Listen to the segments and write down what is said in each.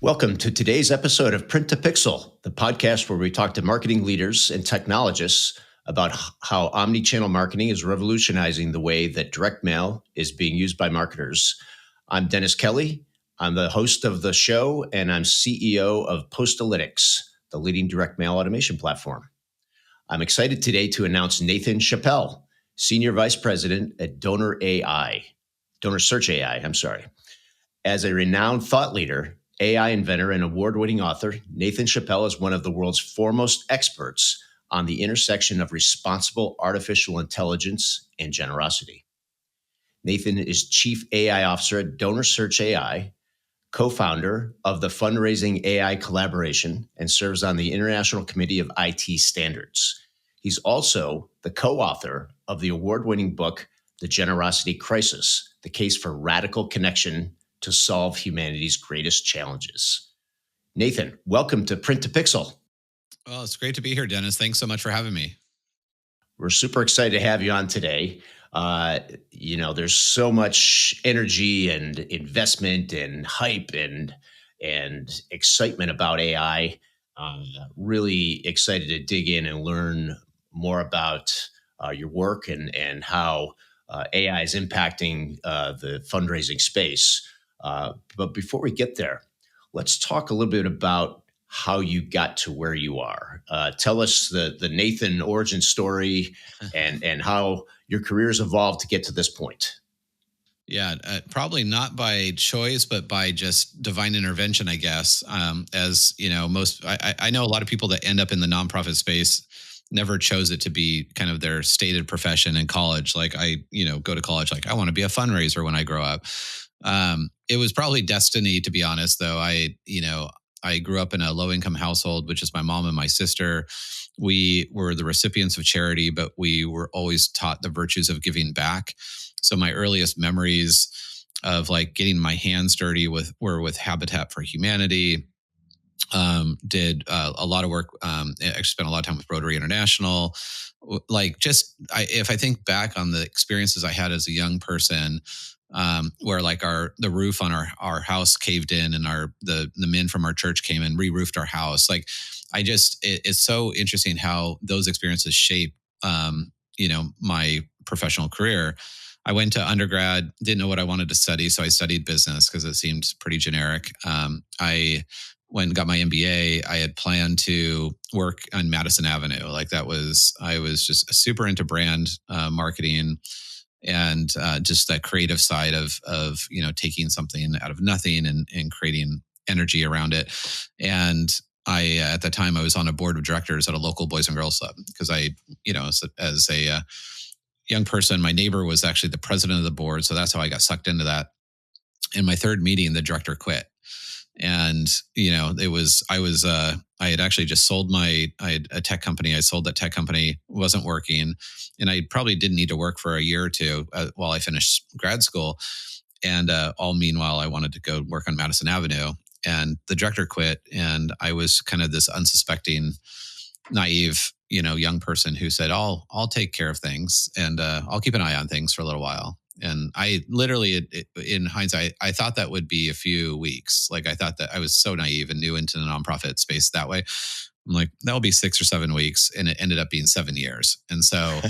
Welcome to today's episode of Print to Pixel, the podcast where we talk to marketing leaders and technologists about how omni-channel marketing is revolutionizing the way that direct mail is being used by marketers. I'm Dennis Kelly. I'm the host of the show, and I'm CEO of Postalytics, the leading direct mail automation platform. I'm excited today to announce Nathan Chappell, Senior Vice President at DonorSearch AI, I'm sorry. As a renowned thought leader, AI inventor, and award-winning author, Nathan Chappell is one of the world's foremost experts on the intersection of responsible artificial intelligence and generosity. Nathan is Chief AI Officer at DonorSearch AI, co-founder of the Fundraising AI collaboration, and serves on the International Committee of IT Standards. He's also the co-author of the award-winning book, The Generosity Crisis, The Case for Radical Connection to Solve Humanity's Greatest Challenges. Nathan, welcome to Print to Pixel. Well, it's great to be here, Dennis. Thanks so much for having me. We're super excited to have you on today. There's so much energy and investment and hype and excitement about AI. Really excited to dig in and learn more about your work and how AI is impacting the fundraising space. But before we get there, let's talk a little bit about how you got to where you are. Tell us the Nathan origin story and how your career's evolved to get to this point. Yeah, probably not by choice, but by just divine intervention, I guess. As you know, I know a lot of people that end up in the nonprofit space never chose it to be kind of their stated profession in college. Like I go to college, like I want to be a fundraiser when I grow up. It was probably destiny, to be honest, though. I grew up in a low income household, which is my mom and my sister. We were the recipients of charity, but we were always taught the virtues of giving back. So my earliest memories of like getting my hands dirty were with Habitat for Humanity. Did a lot of work. I spent a lot of time with Rotary International. If I think back on the experiences I had as a young person, where like the roof on our house caved in and the men from our church came and re-roofed our house. Like it's so interesting how those experiences shape my professional career. I went to undergrad, didn't know what I wanted to study, so I studied business because it seemed pretty generic. I went and got my MBA. I had planned to work on Madison Avenue. I was just super into brand marketing and just that creative side of taking something out of nothing and creating energy around it. And at the time I was on a board of directors at a local Boys and Girls Club because as a young person, my neighbor was actually the president of the board. So that's how I got sucked into that. In my third meeting, the director quit. And, I had actually just sold I had a tech company. I sold that tech company, wasn't working. And I probably didn't need to work for a year or two while I finished grad school. And all meanwhile, I wanted to go work on Madison Avenue. And the director quit. And I was kind of this unsuspecting, naive, young person who said, I'll take care of things and I'll keep an eye on things for a little while. And I literally, in hindsight, I thought that would be a few weeks. Like I thought that I was so naive and new into the nonprofit space that way. I'm like, that'll be 6 or 7 weeks. And it ended up being 7 years. And so,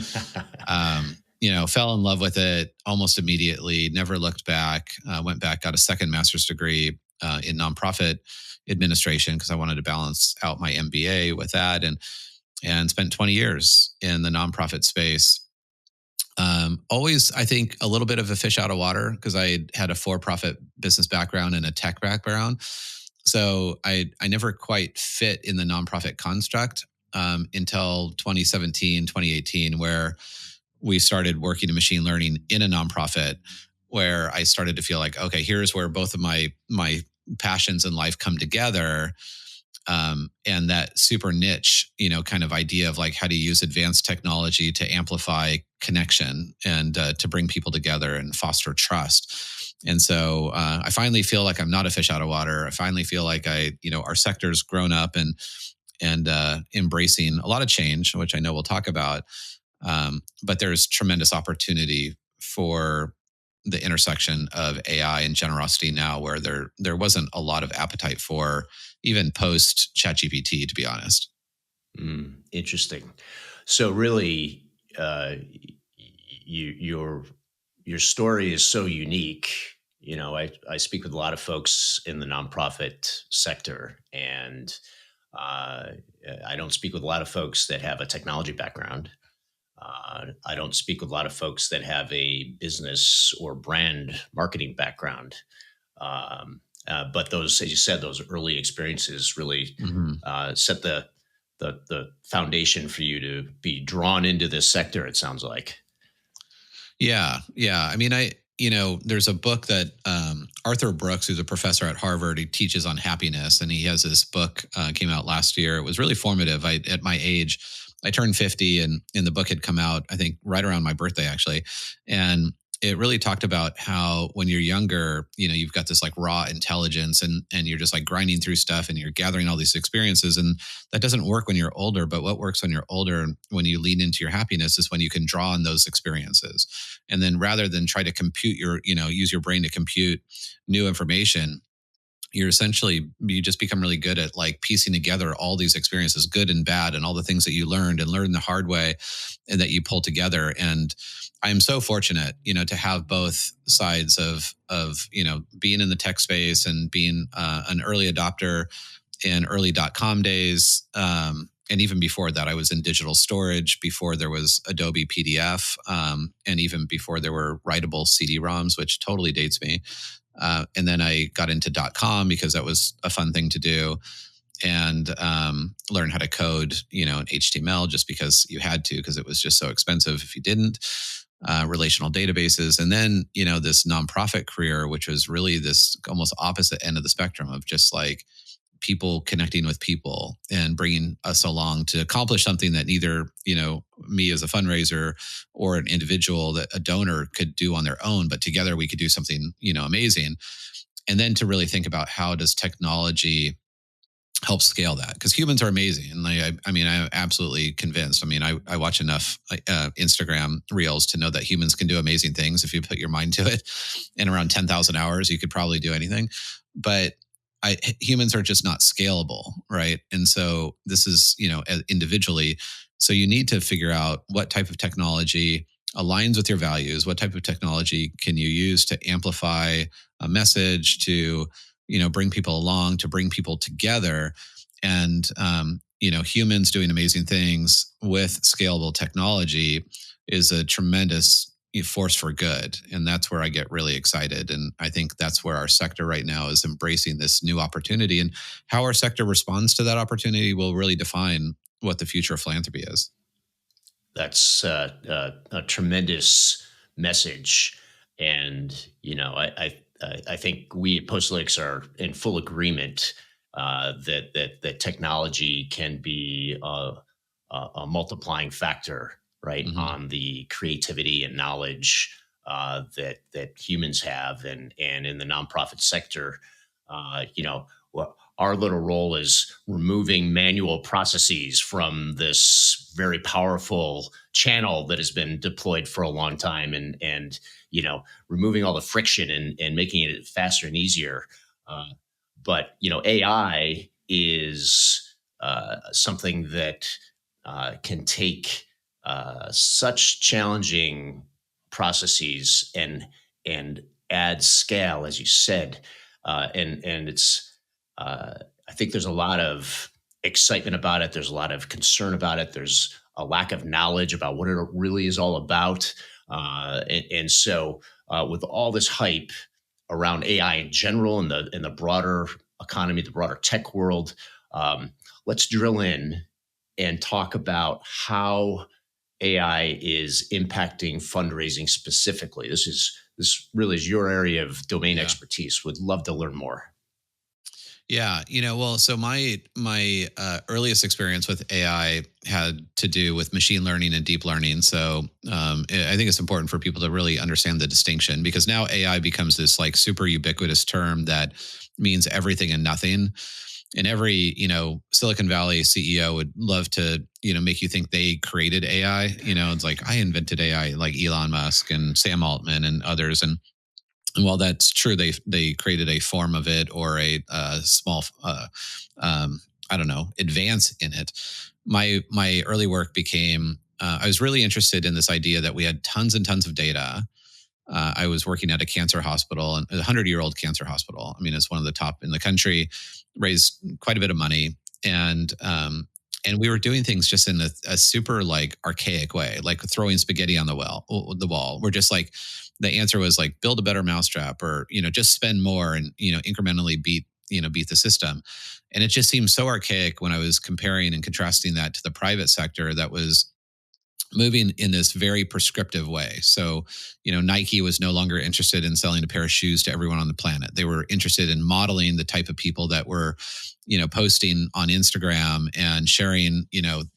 fell in love with it almost immediately, never looked back, went back, got a second master's degree in nonprofit administration because I wanted to balance out my MBA with that and spent 20 years in the nonprofit space. Always, I think, a little bit of a fish out of water because I had a for-profit business background and a tech background. So I never quite fit in the nonprofit construct until 2017, 2018, where we started working in machine learning in a nonprofit, where I started to feel like, okay, here's where both of my passions in life come together. And that super niche, kind of idea of like how to use advanced technology to amplify connection and to bring people together and foster trust. And so I finally feel like I'm not a fish out of water. I finally feel like our sector's grown up and embracing a lot of change, which I know we'll talk about. But there's tremendous opportunity for the intersection of AI and generosity now, where there wasn't a lot of appetite for even post ChatGPT, to be honest. Interesting. So really, your story is so unique. I speak with a lot of folks in the nonprofit sector, and uh, I don't speak with a lot of folks that have a technology background. I don't speak with a lot of folks that have a business or brand marketing background. But those, as you said, those early experiences really Mhm. set the foundation for you to be drawn into this sector. It sounds like. Yeah, yeah. I mean, there's a book that Arthur Brooks, who's a professor at Harvard, he teaches on happiness, and he has this book came out last year. It was really formative. At my age, I turned 50, and the book had come out, I think, right around my birthday, actually, and it really talked about how when you're younger, you've got this like raw intelligence, and you're just like grinding through stuff, and you're gathering all these experiences, and that doesn't work when you're older. But what works when you're older, when you lean into your happiness, is when you can draw on those experiences, and then rather than try to compute use your brain to compute new information, you just become really good at like piecing together all these experiences, good and bad, and all the things that you learned and learned the hard way, and that you pull together. And I'm so fortunate, to have both sides of being in the tech space and being an early adopter in early.com days. And even before that, I was in digital storage before there was Adobe PDF, and even before there were writable CD-ROMs, which totally dates me. And then I got into .com because that was a fun thing to do, and learn how to code, in HTML just because you had to, because it was just so expensive if you didn't. Relational databases, and then this nonprofit career, which was really this almost opposite end of the spectrum of just like people connecting with people and bringing us along to accomplish something that neither me as a fundraiser or an individual, that a donor, could do on their own, but together we could do something amazing. And then to really think about how does technology help scale that, because humans are amazing. And I'm absolutely convinced. I watch enough Instagram reels to know that humans can do amazing things if you put your mind to it. In around 10,000 hours, you could probably do anything. But humans are just not scalable, right? And so this is, individually. So you need to figure out what type of technology aligns with your values. What type of technology can you use to amplify a message, to bring people along, to bring people together, and humans doing amazing things with scalable technology is a tremendous force for good. And that's where I get really excited. And I think that's where our sector right now is embracing this new opportunity. And how our sector responds to that opportunity will really define what the future of philanthropy is. That's a tremendous message, and I think we at Postalytics are in full agreement that technology can be a multiplying factor, right, Mm-hmm. on the creativity and knowledge that humans have, and in the nonprofit sector, our little role is removing manual processes from this very powerful channel that has been deployed for a long time, and removing all the friction, and making it faster and easier. But AI is something that can take such challenging processes and add scale, as you said, and it's I think there's a lot of excitement about it. There's a lot of concern about it. There's a lack of knowledge about what it really is all about. And so, with all this hype around AI in general, and the broader economy, the broader tech world, let's drill in and talk about how AI is impacting fundraising specifically. This really is your area of domain Yeah. expertise. Would love to learn more. Yeah, well, so my earliest experience with AI had to do with machine learning and deep learning. So I think it's important for people to really understand the distinction, because now AI becomes this like super ubiquitous term that means everything and nothing. And every, Silicon Valley CEO would love to, make you think they created AI. It's like, I invented AI, like Elon Musk and Sam Altman and others. And while that's true, they created a form of it, or a small, I don't know, advance in it. My early work became, I was really interested in this idea that we had tons and tons of data. I was working at a cancer hospital, and a 100-year-old cancer hospital. I mean, it's one of the top in the country, raised quite a bit of money. And we were doing things just in a super like archaic way, like throwing spaghetti on the wall. We're just like, the answer was like, build a better mousetrap, or, just spend more and, incrementally beat the system. And it just seemed so archaic when I was comparing and contrasting that to the private sector that was moving in this very prescriptive way. So, Nike was no longer interested in selling a pair of shoes to everyone on the planet. They were interested in modeling the type of people that were, posting on Instagram and sharing,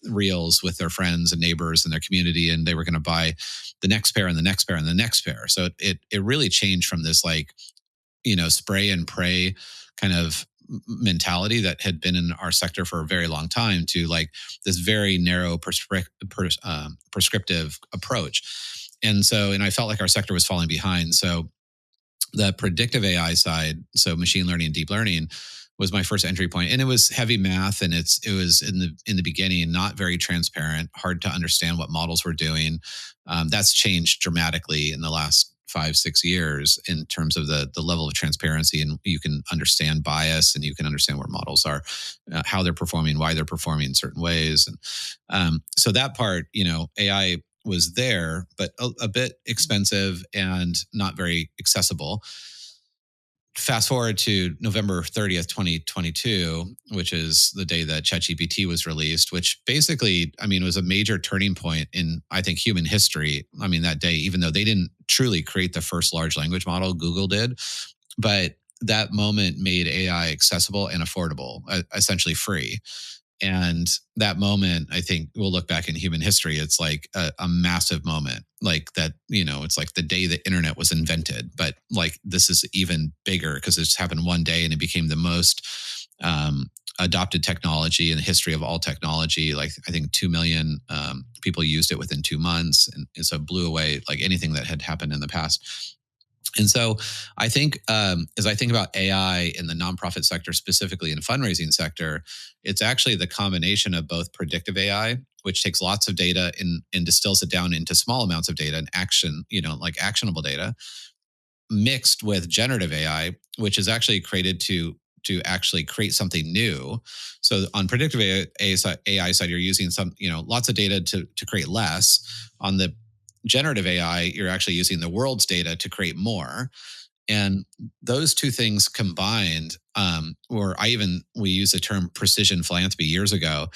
reels with their friends and neighbors and their community. And they were going to buy the next pair and the next pair and the next pair. So it really changed from this like, spray and pray kind of mentality that had been in our sector for a very long time, to like this very narrow prescriptive approach. And I felt like our sector was falling behind. So the predictive AI side, so machine learning and deep learning, was my first entry point. And it was heavy math, and it was in the beginning not very transparent, hard to understand what models were doing. That's changed dramatically in the last 5-6 years in terms of the level of transparency, and you can understand bias, and you can understand where models are, how they're performing, why they're performing in certain ways. And so that part, AI was there, but a bit expensive and not very accessible. Fast forward to November 30th, 2022, which is the day that ChatGPT was released, which basically, I mean, was a major turning point in, I think, human history. I mean, that day, even though they didn't truly create the first large language model, Google did, but that moment made AI accessible and affordable, essentially free. And that moment, I think we'll look back in human history, it's like a massive moment, like that, it's like the day the internet was invented. But like, this is even bigger because it just happened one day and it became the most adopted technology in the history of all technology. Like, I think 2 million people used it within 2 months. And so blew away like anything that had happened in the past. And so I think, as I think about AI in the nonprofit sector, specifically in the fundraising sector, it's actually the combination of both predictive AI, which takes lots of data and distills it down into small amounts of data and action, like actionable data, mixed with generative AI, which is actually created to actually create something new. So on predictive AI side, you're using lots of data to create less. On the generative AI, you're actually using the world's data to create more. And those two things combined, we used the term precision philanthropy years ago,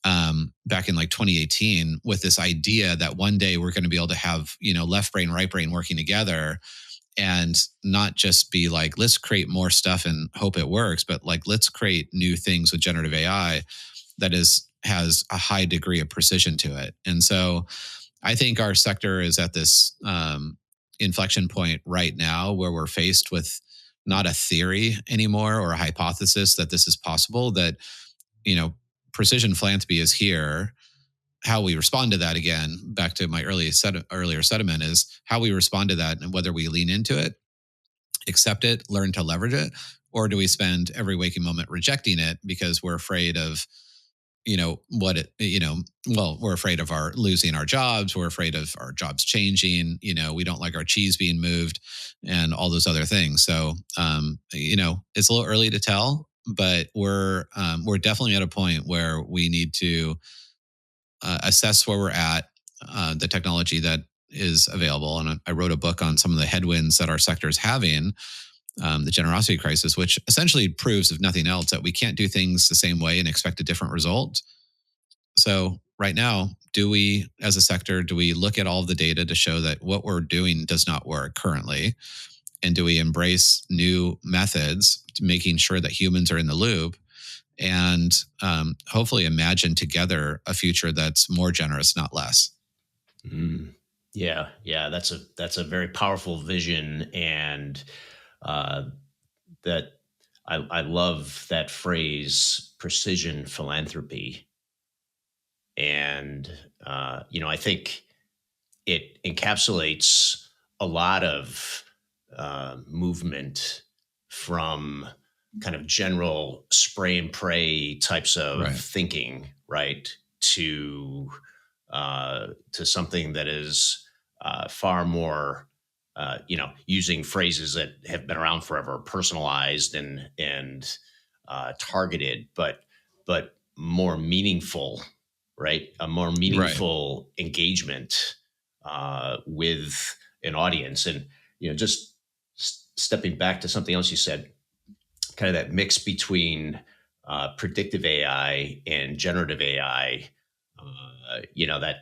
back in like 2018, with this idea that one day we're going to be able to have, left brain, right brain working together, and not just be like, let's create more stuff and hope it works, but like, let's create new things with generative AI that has a high degree of precision to it. And so I think our sector is at this inflection point right now where we're faced with not a theory anymore or a hypothesis that this is possible, that, precision philanthropy is here. How we respond to that, again, back to my earlier sentiment, is how we respond to that, and whether we lean into it, accept it, learn to leverage it, or do we spend every waking moment rejecting it because we're afraid of, we're afraid of losing our jobs. We're afraid of our jobs changing. We don't like our cheese being moved and all those other things. So, it's a little early to tell, but we're definitely at a point where we need to assess where we're at, the technology that is available. And I wrote a book on some of the headwinds that our sector is having, the generosity crisis, which essentially proves, if nothing else, that we can't do things the same way and expect a different result. So right now, as a sector, do we look at all of the data to show that what we're doing does not work currently? And do we embrace new methods to making sure that humans are in the loop, and hopefully imagine together a future that's more generous, not less? Yeah, that's a very powerful vision, and that I love that phrase, precision philanthropy. And, I think it encapsulates a lot of movement from kind of general spray and pray types of Right. thinking, right, to something that is far more, using phrases that have been around forever, personalized and targeted, but more meaningful, right? A more Right. meaningful engagement with an audience. And, just stepping back to something else you said, kind of that mix between predictive AI and generative AI, that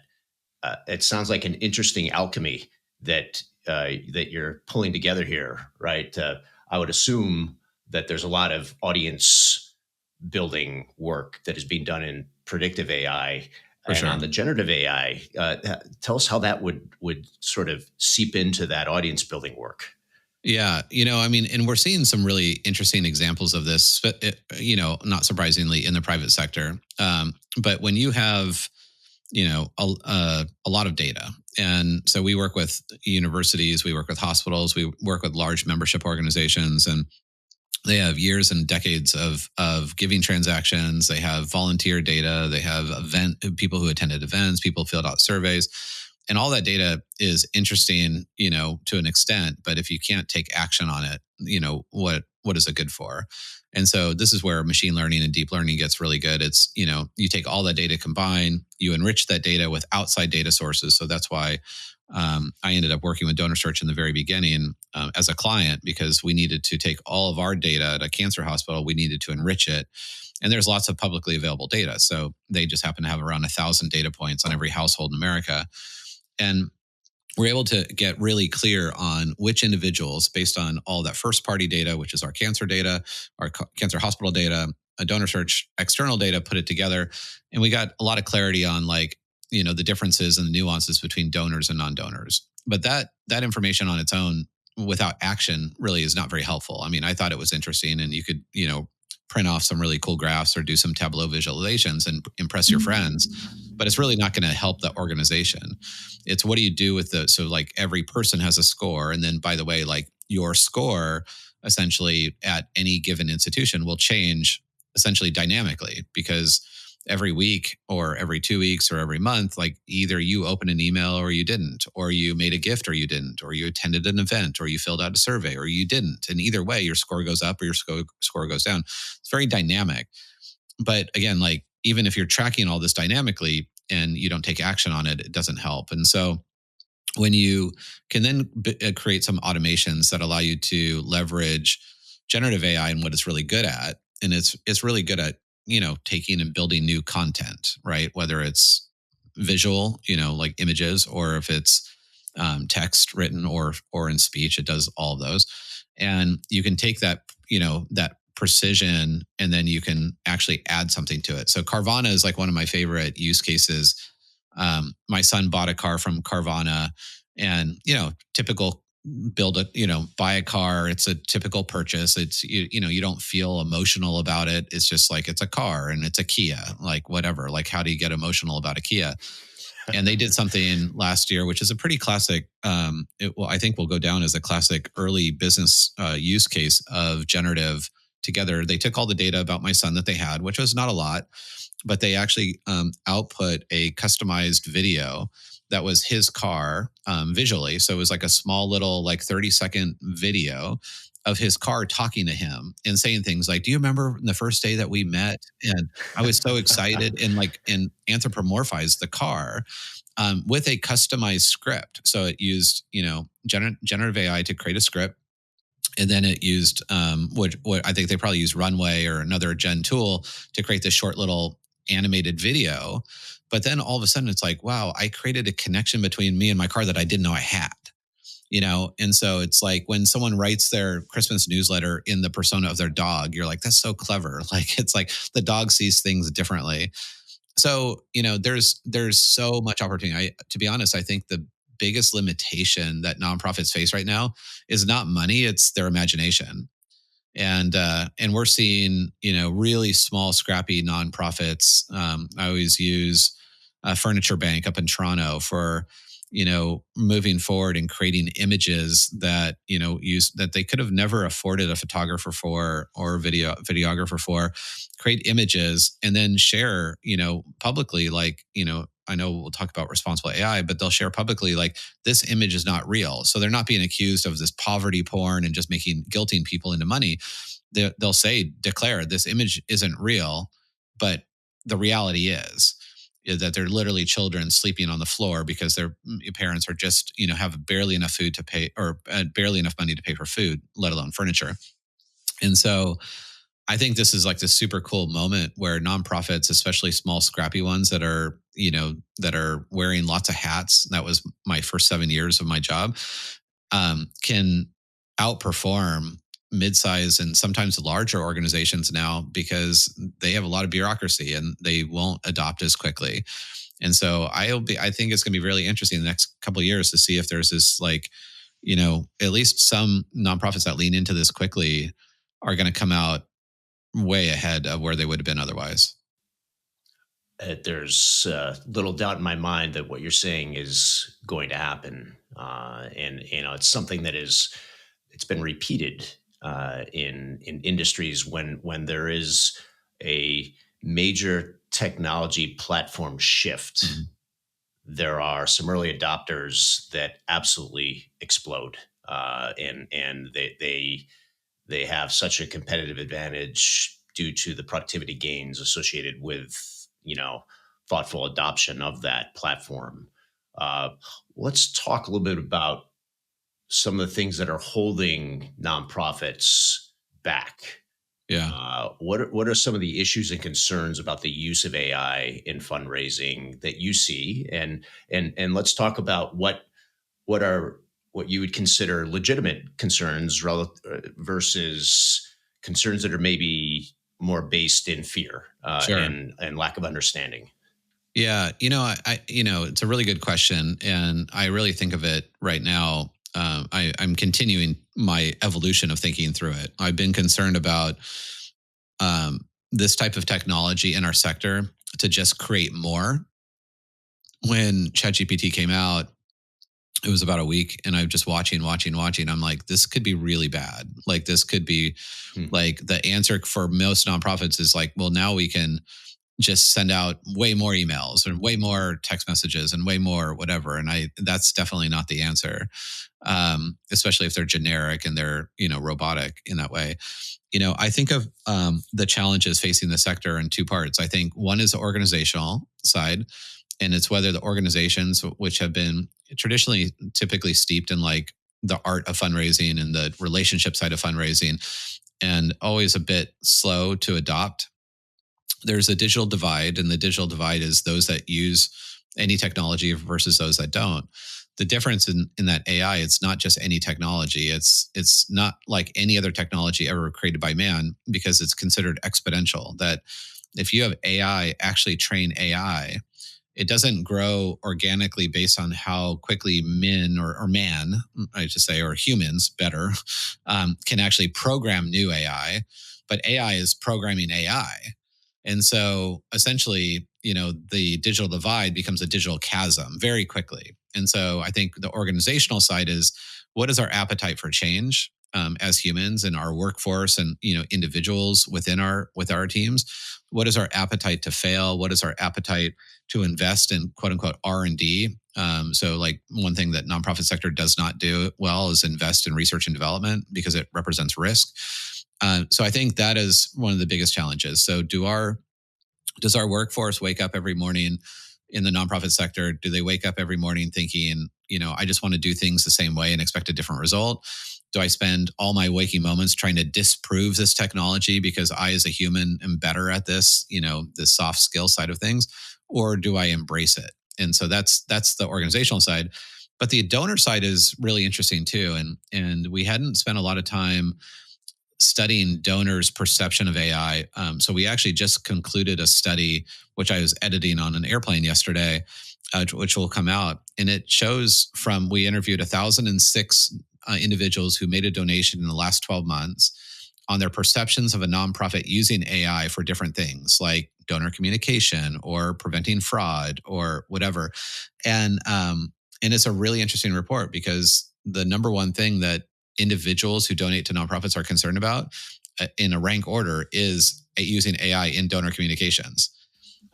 it sounds like an interesting alchemy that you're pulling together here, right? I would assume that there's a lot of audience building work that is being done in predictive AI, For and on sure. the generative AI. Tell us how that would sort of seep into that audience building work. Yeah, I mean, and we're seeing some really interesting examples of this, but not surprisingly, in the private sector. But when you have, a lot of data, and so we work with universities, we work with hospitals, we work with large membership organizations, and they have years and decades of giving transactions. They have volunteer data. They have people who attended events, people filled out surveys, and all that data is interesting, to an extent. But if you can't take action on it, what is it good for? And so this is where machine learning and deep learning gets really good. It's, you take all that data, combine, you enrich that data with outside data sources. So that's why I ended up working with DonorSearch in the very beginning as a client, because we needed to take all of our data at a cancer hospital, we needed to enrich it. And there's lots of publicly available data. So they just happen to have around 1,000 data points on every household in America. And we're able to get really clear on which individuals, based on all that first party data, which is our cancer data, our cancer hospital data, a DonorSearch external data, put it together. And we got a lot of clarity on, like, the differences and the nuances between donors and non-donors. But that information on its own, without action, really is not very helpful. I mean, I thought it was interesting, and you could, print off some really cool graphs or do some Tableau visualizations and impress your friends, but it's really not going to help the organization. It's what do you do with so like every person has a score. And then, by the way, like, your score essentially at any given institution will change essentially dynamically, because every week or every 2 weeks or every month, like, either you open an email or you didn't, or you made a gift or you didn't, or you attended an event or you filled out a survey or you didn't. And either way, your score goes up or your score goes down. It's very dynamic. But again, like, even if you're tracking all this dynamically and you don't take action on it, it doesn't help. And so when you can then create some automations that allow you to leverage generative AI and what it's really good at, and it's really good at, taking and building new content, right? Whether it's visual, like images, or if it's text written or in speech, it does all of those. And you can take that precision, and then you can actually add something to it. So Carvana is like one of my favorite use cases. My son bought a car from Carvana, and, typical build a, buy a car. It's a typical purchase. It's, you don't feel emotional about it. It's just like, it's a car and it's a Kia, like, whatever. Like, how do you get emotional about a Kia? And they did something last year, which is a pretty classic. I think will go down as a classic early business use case of generative. Together, they took all the data about my son that they had, which was not a lot, but they actually output a customized video that was his car visually. So it was like a small little, like, 30-second video of his car talking to him and saying things like, "Do you remember the first day that we met?" And I was so excited, and, like, and anthropomorphized the car with a customized script. So it used, generative AI to create a script. And then it used what I think they probably used Runway or another gen tool to create this short little animated video. But then all of a sudden it's like, wow, I created a connection between me and my car that I didn't know I had. And so it's like when someone writes their Christmas newsletter in the persona of their dog, you're like, that's so clever. Like, it's like the dog sees things differently. So, there's so much opportunity. To be honest, I think the biggest limitation that nonprofits face right now is not money, it's their imagination. And we're seeing, really small, scrappy nonprofits. I always use a Furniture Bank up in Toronto for, moving forward and creating images that, use that they could have never afforded a photographer for or videographer for, create images and then share, publicly, like, I know we'll talk about responsible AI, but they'll share publicly like this image is not real. So they're not being accused of this poverty porn and just guilting people into money. They'll declare this image isn't real, but the reality is that they're literally children sleeping on the floor because their parents are just, have barely enough food to pay or barely enough money to pay for food, let alone furniture. And so I think this is like this super cool moment where nonprofits, especially small, scrappy ones that are, that are wearing lots of hats. That was my first 7 years of my job, can outperform mid-size and sometimes larger organizations now because they have a lot of bureaucracy and they won't adopt as quickly. And so I think it's going to be really interesting in the next couple of years to see if there's this like, at least some nonprofits that lean into this quickly are going to come out way ahead of where they would have been otherwise. There's little doubt in my mind that what you're saying is going to happen, and it's something that it's been repeated in industries when there is a major technology platform shift. Mm-hmm. There are some early adopters that absolutely explode, and they have such a competitive advantage due to the productivity gains associated with thoughtful adoption of that platform. Let's talk a little bit about some of the things that are holding nonprofits back. Yeah. What are some of the issues and concerns about the use of AI in fundraising that you see? And let's talk about what you would consider legitimate concerns versus concerns that are maybe more based in fear Sure. and lack of understanding. Yeah, it's a really good question, and I really think of it right now. I'm continuing my evolution of thinking through it. I've been concerned about this type of technology in our sector to just create more. When ChatGPT came out, it was about a week, and I'm just watching. I'm like, this could be really bad. Like, this could be like the answer for most nonprofits is like, well, now we can just send out way more emails and way more text messages and way more whatever. And that's definitely not the answer, especially if they're generic and they're, robotic in that way. I think of the challenges facing the sector in two parts. I think one is the organizational side, and it's whether the organizations which have been traditionally typically steeped in like the art of fundraising and the relationship side of fundraising and always a bit slow to adopt. There's a digital divide, and the digital divide is those that use any technology versus those that don't. The difference in that AI, it's not just any technology. It's not like any other technology ever created by man because it's considered exponential. That if you have AI actually train AI, it doesn't grow organically based on how quickly men or man, I should say, or humans better, can actually program new AI, but AI is programming AI. And so essentially, the digital divide becomes a digital chasm very quickly. And so I think the organizational side is what is our appetite for change as humans in our workforce and, individuals with our teams? What is our appetite to fail? What is our appetite to invest in quote unquote R&D? So like one thing that nonprofit sector does not do well is invest in research and development because it represents risk. So I think that is one of the biggest challenges. So does our workforce wake up every morning in the nonprofit sector? Do they wake up every morning thinking, I just want to do things the same way and expect a different result? Do I spend all my waking moments trying to disprove this technology because I, as a human, am better at this, the soft skill side of things, or do I embrace it? And so that's the organizational side. But the donor side is really interesting too. And we hadn't spent a lot of time studying donors' perception of AI. So we actually just concluded a study, which I was editing on an airplane yesterday, which will come out. And it shows we interviewed 1,006 individuals who made a donation in the last 12 months. on their perceptions of a nonprofit using AI for different things like donor communication or preventing fraud or whatever. And it's a really interesting report because the number one thing that individuals who donate to nonprofits are concerned about in a rank order is using AI in donor communications.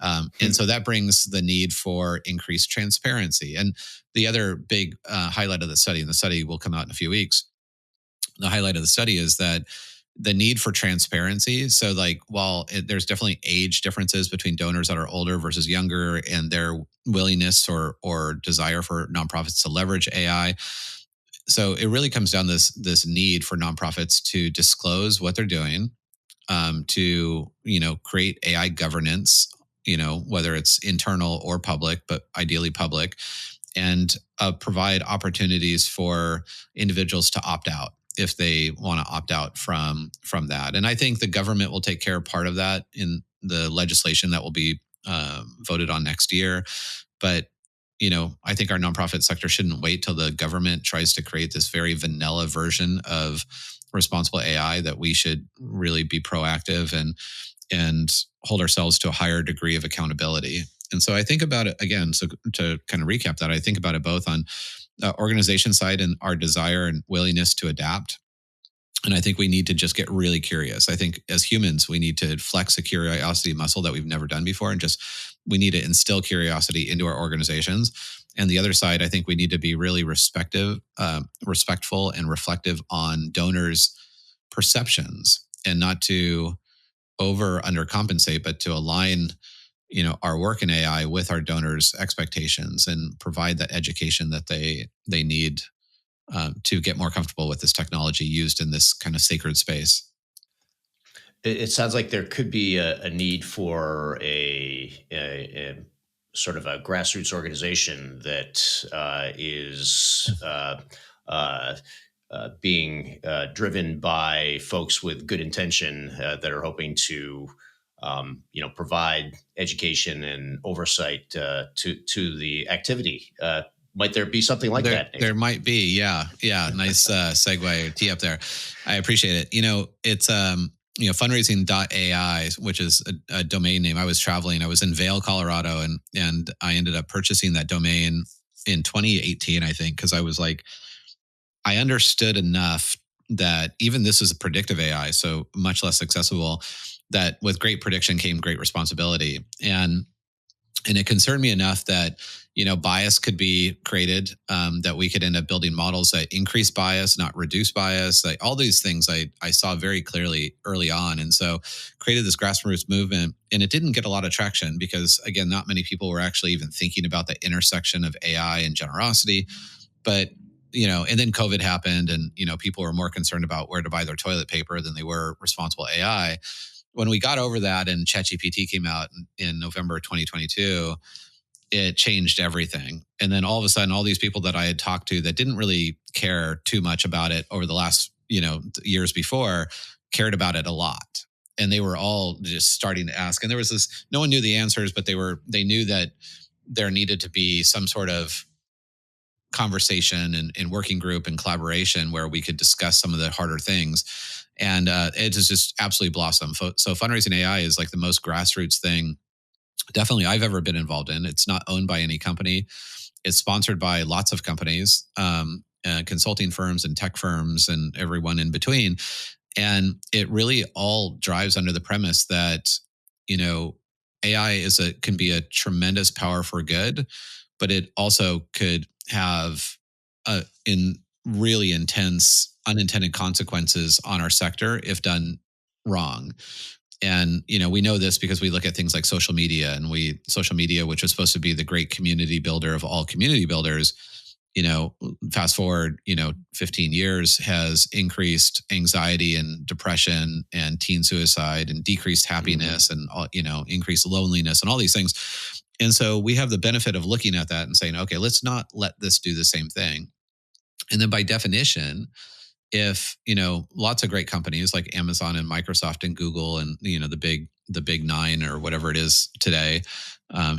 And so that brings the need for increased transparency. And the other big highlight of the study, and the study will come out in a few weeks, the highlight of the study is that the need for transparency. So, like, while there's definitely age differences between donors that are older versus younger, and their willingness or desire for nonprofits to leverage AI, so it really comes down this need for nonprofits to disclose what they're doing, to create AI governance, whether it's internal or public, but ideally public, and provide opportunities for individuals to opt out if they want to opt out from that. And I think the government will take care of part of that in the legislation that will be voted on next year. But I think our nonprofit sector shouldn't wait till the government tries to create this very vanilla version of responsible AI. That we should really be proactive and hold ourselves to a higher degree of accountability. And so I think about it again. So to kind of recap that, I think about it both on the organization side and our desire and willingness to adapt. And I think we need to just get really curious. I think as humans, we need to flex a curiosity muscle that we've never done before. And we need to instill curiosity into our organizations. And the other side, I think we need to be really respectful and reflective on donors' perceptions, and not to undercompensate, but to align our work in AI with our donors' expectations and provide that education that they need to get more comfortable with this technology used in this kind of sacred space. It sounds like there could be a need for a sort of a grassroots organization that is being driven by folks with good intention that are hoping to, provide education and oversight to the activity. Might there be something like that, Nathan? There might be, yeah. Nice segue tee up there. I appreciate it. It's fundraising.ai, which is a domain name. I was traveling. I was in Vail, Colorado, and I ended up purchasing that domain in 2018, I think, because I was like, I understood enough that even this is a predictive AI, so much less accessible, that with great prediction came great responsibility. And it concerned me enough that, bias could be created, that we could end up building models that increase bias, not reduce bias. Like all these things I saw very clearly early on. And so created this grassroots movement, and it didn't get a lot of traction because, again, not many people were actually even thinking about the intersection of AI and generosity. But and then COVID happened, and people were more concerned about where to buy their toilet paper than they were responsible AI. When we got over that and ChatGPT came out in November 2022, it changed everything. And then all of a sudden, all these people that I had talked to that didn't really care too much about it over the last years before cared about it a lot. And they were all just starting to ask. And there was this, no one knew the answers, but they knew that there needed to be some sort of conversation and working group and collaboration where we could discuss some of the harder things. And it has just absolutely blossomed. So fundraising AI is like the most grassroots thing definitely I've ever been involved in. It's not owned by any company. It's sponsored by lots of companies, consulting firms and tech firms and everyone in between. And it really all drives under the premise that, AI can be a tremendous power for good, but it also could have in really intense unintended consequences on our sector if done wrong. And we know this because we look at things like social media, and social media, which was supposed to be the great community builder of all community builders, fast forward 15 years, has increased anxiety and depression and teen suicide and decreased happiness and increased loneliness and all these things. And so we have the benefit of looking at that and saying, okay, let's not let this do the same thing. And then by definition, if lots of great companies like Amazon and Microsoft and Google and the big nine or whatever it is today,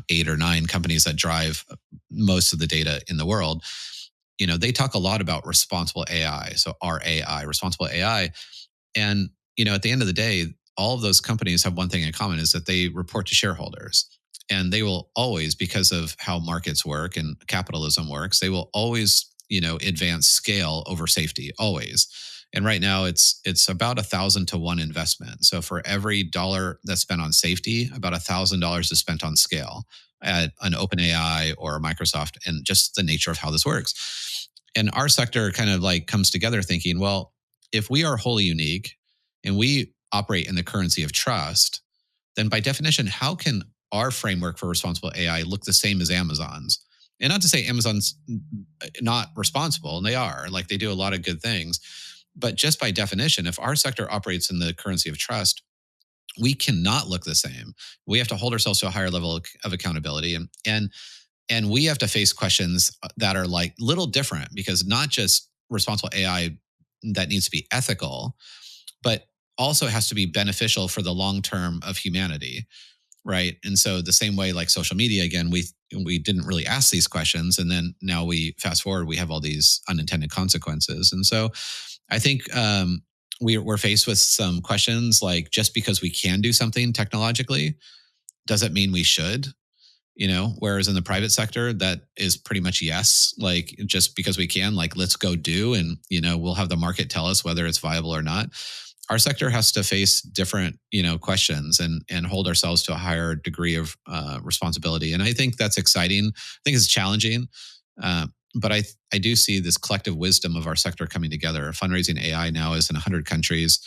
8 or 9 companies that drive most of the data in the world, they talk a lot about responsible AI. So RAI, responsible AI. And at the end of the day, all of those companies have one thing in common, is that they report to shareholders. And they will always, because of how markets work and capitalism works, they will always, advance scale over safety, always. And right now it's about 1,000 to 1 investment. So for every dollar that's spent on safety, about $1,000 is spent on scale at an OpenAI or a Microsoft, and just the nature of how this works. And our sector kind of like comes together thinking, well, if we are wholly unique and we operate in the currency of trust, then by definition, how can our framework for responsible AI look the same as Amazon's? And not to say Amazon's not responsible, and they are, like they do a lot of good things. But just by definition, if our sector operates in the currency of trust, we cannot look the same. We have to hold ourselves to a higher level of accountability, and we have to face questions that are like little different, because not just responsible AI that needs to be ethical, but also has to be beneficial for the long term of humanity, right? And so the same way, like social media, again, we didn't really ask these questions, and then now we fast forward, we have all these unintended consequences. And so I think we're faced with some questions like, just because we can do something technologically, does it mean we should? Whereas in the private sector, that is pretty much yes. Like, just because we can, like, let's go do, and we'll have the market tell us whether it's viable or not. Our sector has to face different, questions, and hold ourselves to a higher degree of responsibility. And I think that's exciting. I think it's challenging. But I do see this collective wisdom of our sector coming together. Fundraising AI now is in 100 countries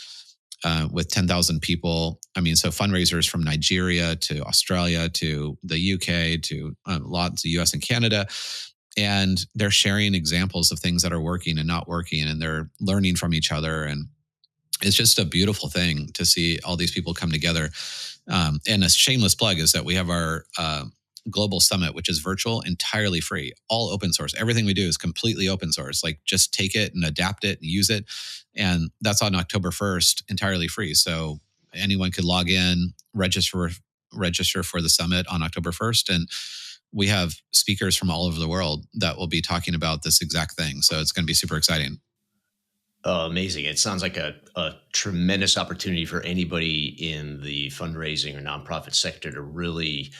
with 10,000 people. I mean, so fundraisers from Nigeria to Australia to the UK to lots of US and Canada. And they're sharing examples of things that are working and not working, and they're learning from each other. And it's just a beautiful thing to see all these people come together. And a shameless plug is that we have our global summit, which is virtual, entirely free, all open source. Everything we do is completely open source. Like, just take it and adapt it and use it. And that's on October 1st, entirely free. So anyone could log in, register for the summit on October 1st. And we have speakers from all over the world that will be talking about this exact thing. So it's going to be super exciting. Oh, amazing. It sounds like a tremendous opportunity for anybody in the fundraising or nonprofit sector to really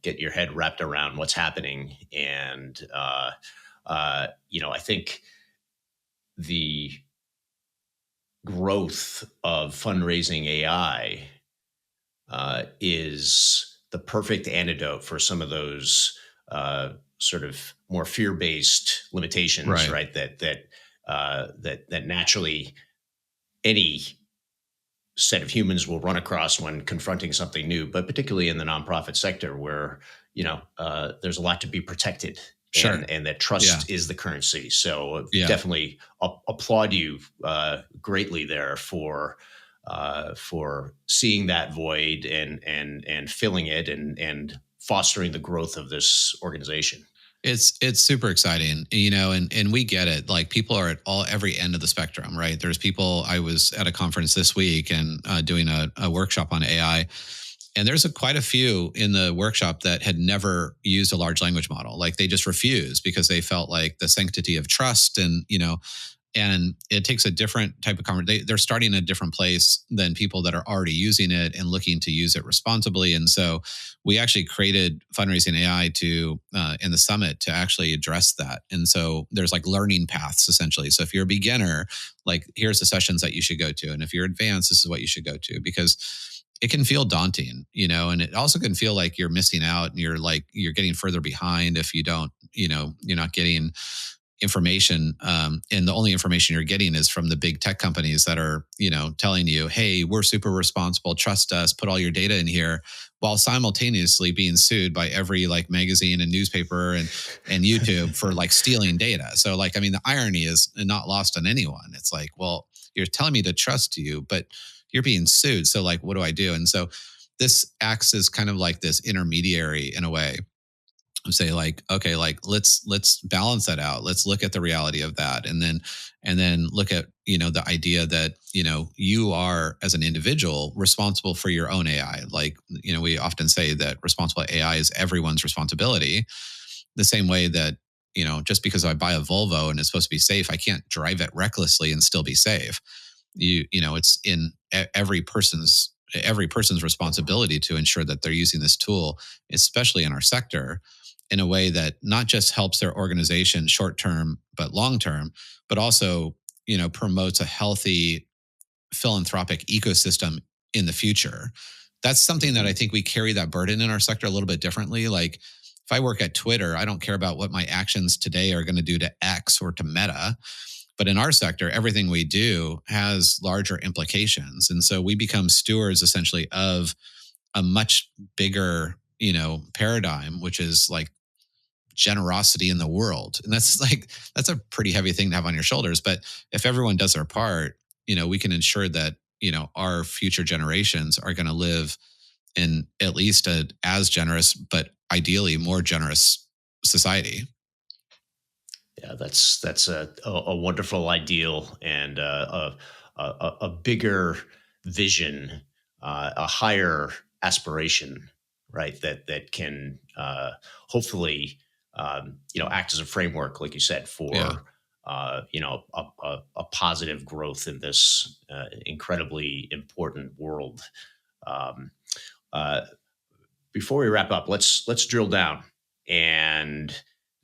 get your head wrapped around what's happening. And, I think the growth of fundraising AI is the perfect antidote for some of those sort of more fear-based limitations, right? That naturally any set of humans will run across when confronting something new, but particularly in the nonprofit sector, where there's a lot to be protected, Sure. and that trust is the currency. So Yeah. definitely applaud you greatly there for seeing that void and filling it and fostering the growth of this organization. It's super exciting, and we get it. Like, people are at every end of the spectrum, right? There's people. I was at a conference this week and doing a workshop on AI, and there's quite a few in the workshop that had never used a large language model. Like, they just refused because they felt like the sanctity of trust, and it takes a different type of conversation. They're starting at a different place than people that are already using it and looking to use it responsibly. And so we actually created Fundraising AI in the summit to actually address that. And so there's like learning paths, essentially. So if you're a beginner, like, here's the sessions that you should go to. And if you're advanced, this is what you should go to, because it can feel daunting, and it also can feel like you're missing out, and you're getting further behind if you don't, you're not getting information, and the only information you're getting is from the big tech companies that are telling you, hey, we're super responsible, trust us, put all your data in here, while simultaneously being sued by every like magazine and newspaper and YouTube for like stealing data. So like, I mean, the irony is not lost on anyone. It's like, well, you're telling me to trust you, but you're being sued, so like, what do I do? And so this acts as kind of like this intermediary in a way. Say like, okay, like let's balance that out. Let's look at the reality of that, and then look at the idea that you are, as an individual, responsible for your own AI. Like, we often say that responsible AI is everyone's responsibility. The same way that just because I buy a Volvo and it's supposed to be safe, I can't drive it recklessly and still be safe. it's in every person's responsibility to ensure that they're using this tool, especially in our sector, in a way that not just helps their organization short term but long term, but also promotes a healthy philanthropic ecosystem in the future. That's something that I think we carry that burden in our sector a little bit differently. Like if I work at Twitter, I don't care about what my actions today are going to do to X or to Meta. But in our sector, everything we do has larger implications. And so we become stewards essentially of a much bigger, paradigm, which is like generosity in the world. And that's a pretty heavy thing to have on your shoulders. But if everyone does their part, we can ensure that, our future generations are going to live in at least a as generous, but ideally more generous society. Yeah, that's a wonderful ideal, and a bigger vision, a higher aspiration, right? That can hopefully act as a framework, like you said, Yeah. for a positive growth in this incredibly important world. Um, uh, Before we wrap up, let's drill down and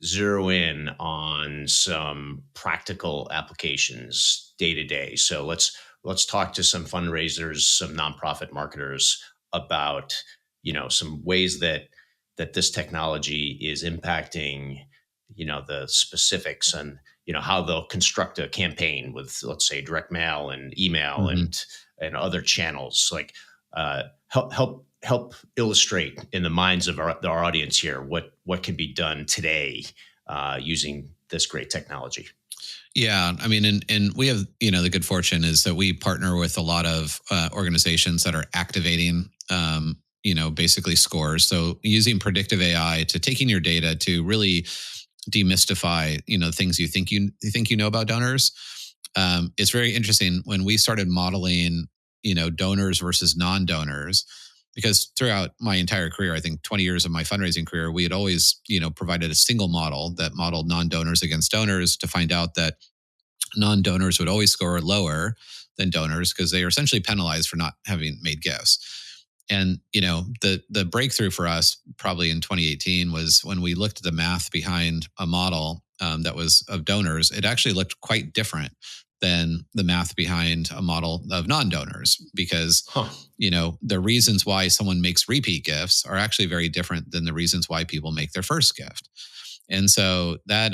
zero in on some practical applications day to day. So let's talk to some fundraisers, some nonprofit marketers about some ways that this technology is impacting the specifics, and how they'll construct a campaign with, let's say, direct mail and email Mm-hmm. and other channels. Like help illustrate in the minds of our audience here what can be done today using this great technology. Yeah, I mean, and we have the good fortune is that we partner with a lot of organizations that are activating basically scores. So using predictive AI to taking your data to really demystify things you think about donors. It's very interesting when we started modeling donors versus non-donors, because throughout my entire career, I think 20 years of my fundraising career, we had always provided a single model that modeled non-donors against donors to find out that non-donors would always score lower than donors because they are essentially penalized for not having made gifts. And the breakthrough for us probably in 2018 was when we looked at the math behind a model that was of donors. It actually looked quite different than the math behind a model of non-donors, because Huh. the reasons why someone makes repeat gifts are actually very different than the reasons why people make their first gift. And so that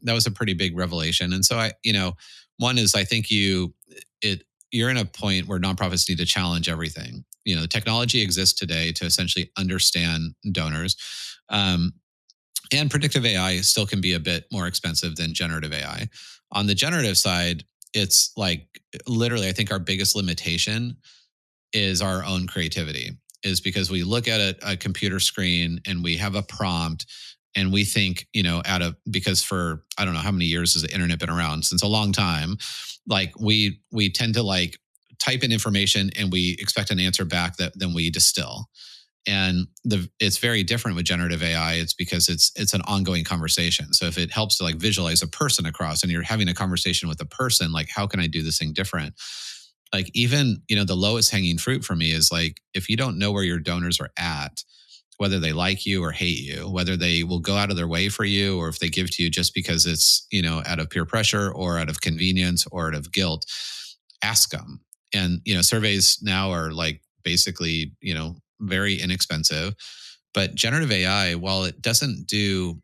was a pretty big revelation. And so one is I think you're in a point where nonprofits need to challenge everything. The technology exists today to essentially understand donors. And predictive AI still can be a bit more expensive than generative AI. On the generative side, it's like literally, I think our biggest limitation is our own creativity, is because we look at a computer screen and we have a prompt and we think, because for, I don't know how many years has the internet been around, since a long time, like we tend to like type in information and we expect an answer back that then we distill. And it's very different with generative AI. It's because it's an ongoing conversation. So if it helps to like visualize a person across and you're having a conversation with a person, like how can I do this thing different? Like even the lowest hanging fruit for me is like, if you don't know where your donors are at, whether they like you or hate you, whether they will go out of their way for you, or if they give to you just because it's out of peer pressure or out of convenience or out of guilt, ask them. And surveys now are like basically very inexpensive. But generative AI, while it doesn't do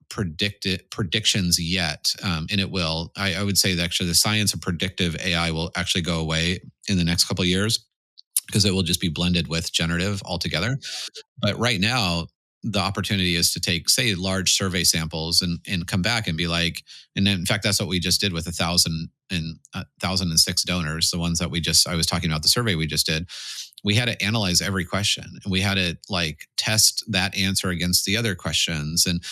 predictions yet, and it will. I would say that actually the science of predictive AI will actually go away in the next couple of years because it will just be blended with generative altogether. But right now, the opportunity is to take, say, large survey samples and come back and be like, and then in fact, that's what we just did with 1,006 donors, the ones that I was talking about, the survey we just did. We had to analyze every question and we had to like test that answer against the other questions and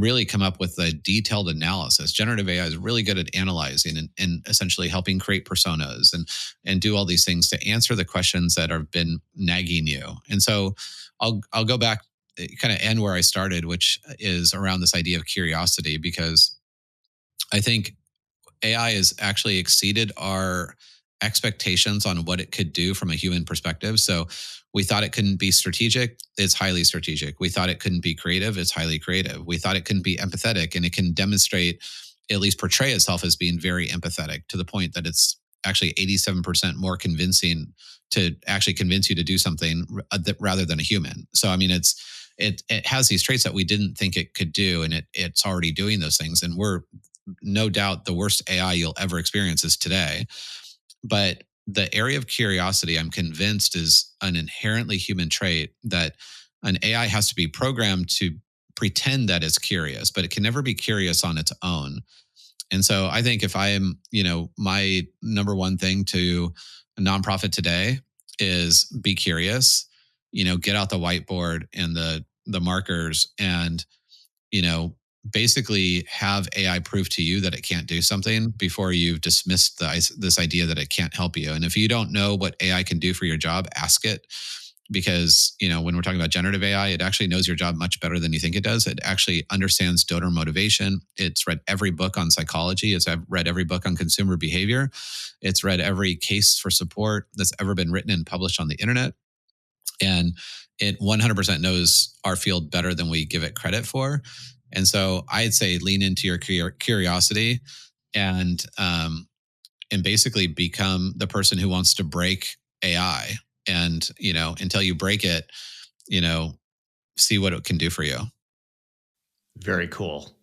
really come up with a detailed analysis. Generative AI is really good at analyzing and essentially helping create personas and do all these things to answer the questions that have been nagging you. And so I'll go back, kind of end where I started, which is around this idea of curiosity, because I think AI has actually exceeded our expectations on what it could do from a human perspective. So we thought it couldn't be strategic. It's highly strategic. We thought it couldn't be creative. It's highly creative. We thought it couldn't be empathetic, and it can demonstrate, at least portray itself as being very empathetic, to the point that it's actually 87% more convincing to actually convince you to do something rather than a human. So, I mean, it has these traits that we didn't think it could do, and it's already doing those things. And we're no doubt the worst AI you'll ever experience is today. But the area of curiosity, I'm convinced, is an inherently human trait that an AI has to be programmed to pretend that it's curious, but it can never be curious on its own. And so I think if I am, my number one thing to a nonprofit today is be curious, get out the whiteboard and the markers, and, basically have AI prove to you that it can't do something before you've dismissed this idea that it can't help you. And if you don't know what AI can do for your job, ask it. Because, when we're talking about generative AI, it actually knows your job much better than you think it does. It actually understands donor motivation. It's read every book on psychology. It's read every book on consumer behavior. It's read every case for support that's ever been written and published on the internet. And it 100% knows our field better than we give it credit for. And so I'd say lean into your curiosity and basically become the person who wants to break AI. And, until you break it, see what it can do for you. Very cool.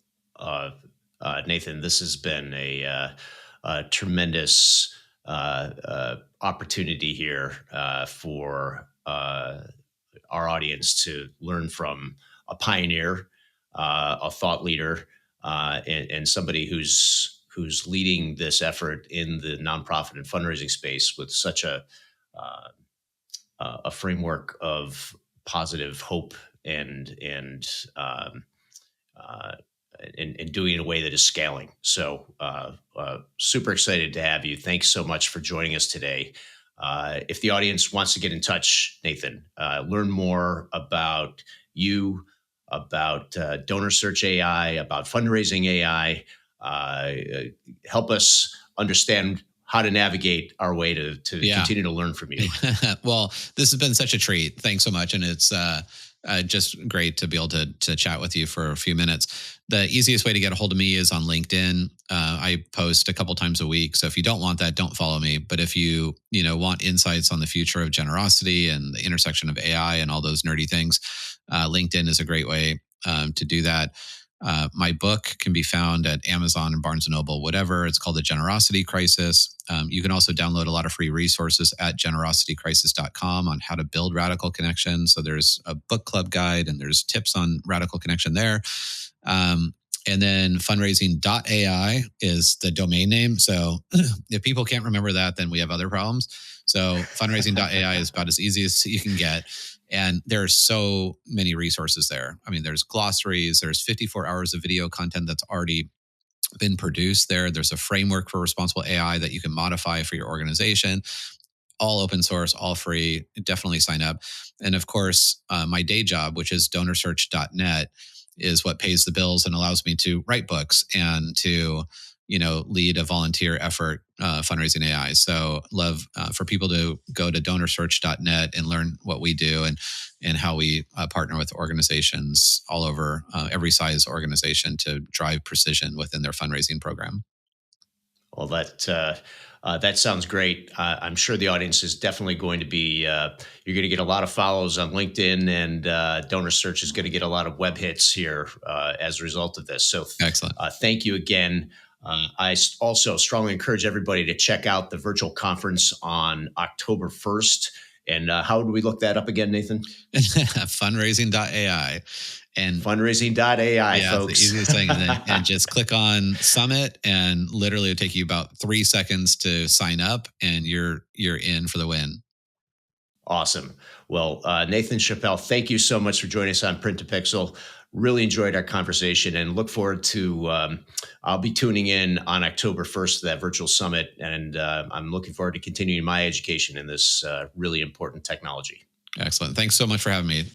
Nathan, this has been a tremendous opportunity here for our audience to learn from a pioneer, a thought leader, and somebody who's leading this effort in the nonprofit and fundraising space with such a framework of positive hope and doing it in a way that is scaling. So super excited to have you. Thanks so much for joining us today. If the audience wants to get in touch, Nathan, learn more about you, about DonorSearch AI, about fundraising AI, help us understand how to navigate our way to continue to learn from you. Well, this has been such a treat. Thanks so much. And it's just great to be able to chat with you for a few minutes. The easiest way to get a hold of me is on LinkedIn. I post a couple times a week. So if you don't want that, don't follow me. But if you want insights on the future of generosity and the intersection of AI and all those nerdy things, LinkedIn is a great way to do that. My book can be found at Amazon and Barnes & Noble, whatever. It's called The Generosity Crisis. You can also download a lot of free resources at generositycrisis.com on how to build radical connection. So there's a book club guide and there's tips on radical connection there. And then fundraising.ai is the domain name. So if people can't remember that, then we have other problems. So fundraising.ai is about as easy as you can get. And there are so many resources there. I mean, there's glossaries, there's 54 hours of video content that's already been produced there. There's a framework for responsible AI that you can modify for your organization. All open source, all free. Definitely sign up. And of course, my day job, which is DonorSearch.net, is what pays the bills and allows me to write books and to lead a volunteer effort, fundraising AI. So love for people to go to DonorSearch.net and learn what we do and how we partner with organizations all over, every size organization, to drive precision within their fundraising program. Well, that sounds great. I'm sure the audience is definitely going to be, you're going to get a lot of follows on LinkedIn, and DonorSearch is going to get a lot of web hits here as a result of this. So excellent. Thank you again. I also strongly encourage everybody to check out the virtual conference on October 1st. And how do we look that up again, Nathan? Fundraising.ai. And fundraising.ai, folks. It's the easiest thing. And just click on Summit, and literally it'll take you about 3 seconds to sign up, and you're in for the win. Awesome. Well, Nathan Chappell, thank you so much for joining us on Print to Pixel. Really enjoyed our conversation and look forward to, I'll be tuning in on October 1st to that virtual summit. And I'm looking forward to continuing my education in this really important technology. Excellent. Thanks so much for having me.